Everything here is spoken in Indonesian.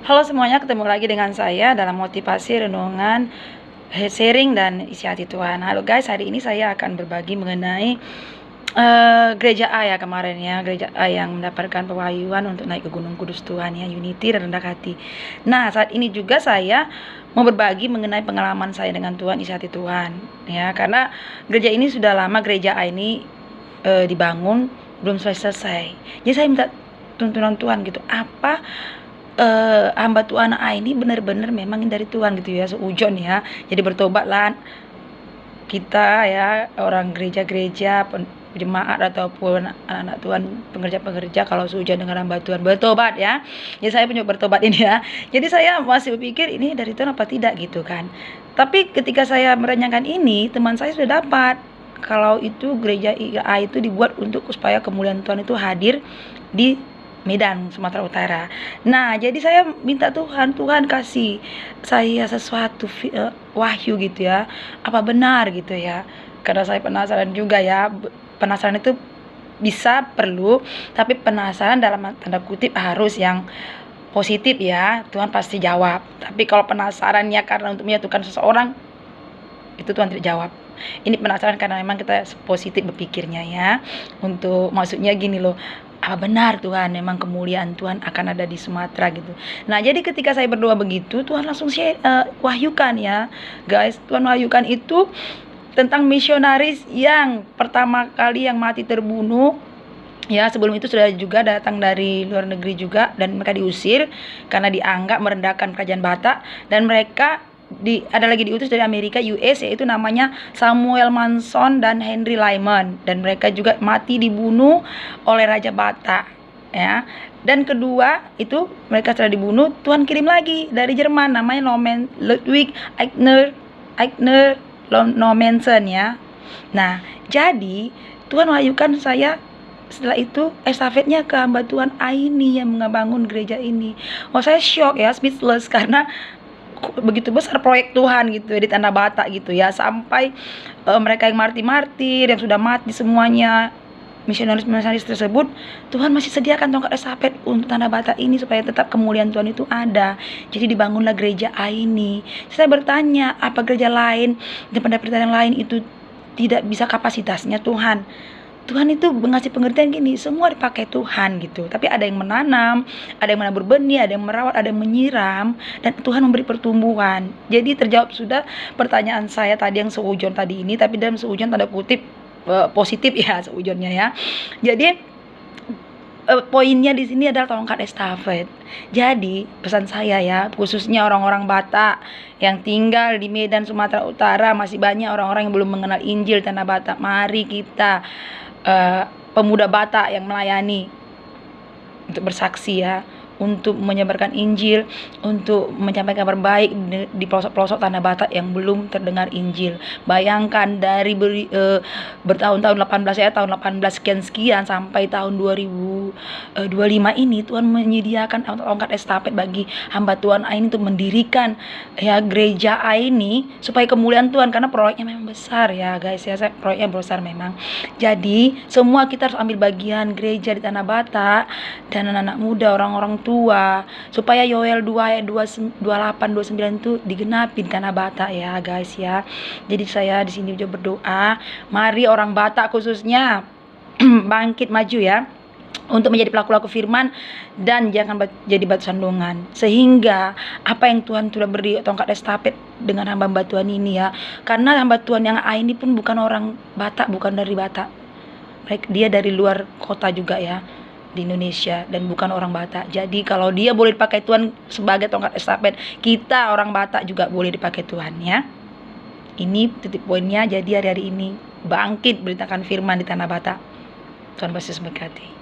Halo semuanya, ketemu lagi dengan saya dalam motivasi renungan, sharing dan isi hati Tuhan. Halo guys, hari ini saya akan berbagi mengenai gereja A ya kemarin ya, gereja A yang mendapatkan pewahyuan untuk naik ke Gunung Kudus Tuhan ya, unity dan rendah hati. Nah, saat ini juga saya mau berbagi mengenai pengalaman saya dengan Tuhan, isi hati Tuhan ya, karena gereja ini sudah lama, gereja A ini dibangun belum selesai. Jadi saya minta tuntunan Tuhan gitu, apa hamba Tuhan A ini benar-benar memang dari Tuhan gitu ya, seujon ya. Jadi bertobatlah kita ya, orang gereja-gereja, jemaat ataupun anak-anak Tuhan, pengerja-pengerja, kalau seujon dengan hamba Tuhan, bertobat ya. Jadi saya punya bertobat ini ya. Jadi saya masih berpikir ini dari Tuhan apa tidak gitu kan. Tapi ketika saya merenungkan ini, teman saya sudah dapat kalau itu gereja A itu dibuat untuk supaya kemuliaan Tuhan itu hadir di Medan, Sumatera Utara. Nah, jadi saya minta Tuhan kasih saya sesuatu wahyu gitu ya. Apa benar gitu ya? Karena saya penasaran juga ya. Penasaran itu bisa perlu, tapi penasaran dalam tanda kutip harus yang positif ya. Tuhan pasti jawab. Tapi kalau penasarannya karena untuk menyatukan seseorang, itu Tuhan tidak jawab. Ini penasaran karena memang kita positif berpikirnya ya. Untuk maksudnya gini loh, apa benar Tuhan memang kemuliaan Tuhan akan ada di Sumatera gitu. Nah, jadi ketika saya berdoa begitu, Tuhan langsung wahyukan ya guys. Tuhan wahyukan itu tentang misionaris yang pertama kali yang mati terbunuh ya. Sebelum itu sudah juga datang dari luar negeri juga, dan mereka diusir karena dianggap merendahkan kerajaan Batak, dan mereka ada lagi diutus dari Amerika, US, yaitu namanya Samuel Manson dan Henry Lyman, dan mereka juga mati dibunuh oleh Raja Batak ya. Dan kedua itu mereka setelah dibunuh, Tuhan kirim lagi dari Jerman, namanya Ludwig Eigner Nommensen ya. Nah, jadi Tuhan wahyukan saya setelah itu estafetnya ke hamba Tuhan Aini yang membangun gereja ini. Wah, saya shock ya, speechless, karena begitu besar proyek Tuhan gitu ya, di Tanah Batak gitu ya, sampai mereka yang martir yang sudah mati semuanya, misionaris tersebut, Tuhan masih sediakan tongkat estafet untuk Tanah Batak ini supaya tetap kemuliaan Tuhan itu ada. Jadi dibangunlah gereja A ini. Saya bertanya, apa gereja lain dan pendapatan yang lain itu tidak bisa kapasitasnya Tuhan? Tuhan itu mengasih pengertian gini, semua dipakai Tuhan gitu. Tapi ada yang menanam, ada yang menabur benih, ada yang merawat, ada yang menyiram, dan Tuhan memberi pertumbuhan. Jadi terjawab sudah pertanyaan saya tadi yang seujon tadi ini, tapi dalam seujon tanda kutip positif ya, seujonnya ya. Jadi poinnya di sini adalah tongkat estafet. Jadi pesan saya ya, khususnya orang-orang Batak yang tinggal di Medan, Sumatera Utara, masih banyak orang-orang yang belum mengenal Injil Tanah Batak. Mari kita pemuda Batak yang melayani untuk bersaksi ya, untuk menyebarkan Injil, untuk menyampaikan kabar baik di pelosok-pelosok Tanah Batak yang belum terdengar Injil. Bayangkan dari bertahun-tahun, 18 ya, tahun 18 sekian sampai tahun 2025 ini, Tuhan menyediakan tongkat estafet bagi hamba Tuhan ini untuk mendirikan ya gereja ini supaya kemuliaan Tuhan, karena proyeknya memang besar ya guys ya, proyeknya besar memang. Jadi semua kita harus ambil bagian gereja di Tanah Batak dan anak-anak muda, orang-orang tua, supaya Yoel 2 ayat 28 29 itu digenapi di Tanah Batak ya guys ya. Jadi saya di sini juga berdoa, mari orang Batak khususnya bangkit maju ya, untuk menjadi pelaku-pelaku firman dan jangan jadi batu sandungan, sehingga apa yang Tuhan sudah beri tongkat estafet dengan hamba-hamba Tuhan ini ya. Karena hamba Tuhan yang A ini pun bukan orang Batak, bukan dari Batak, dia dari luar kota juga ya, di Indonesia, dan bukan orang Batak. Jadi kalau dia boleh dipakai Tuhan sebagai tongkat estafet, kita orang Batak juga boleh dipakai Tuhan ya. Ini titik poinnya. Jadi hari-hari ini bangkit beritakan firman di Tanah Batak. Tuhan pasti memberkati.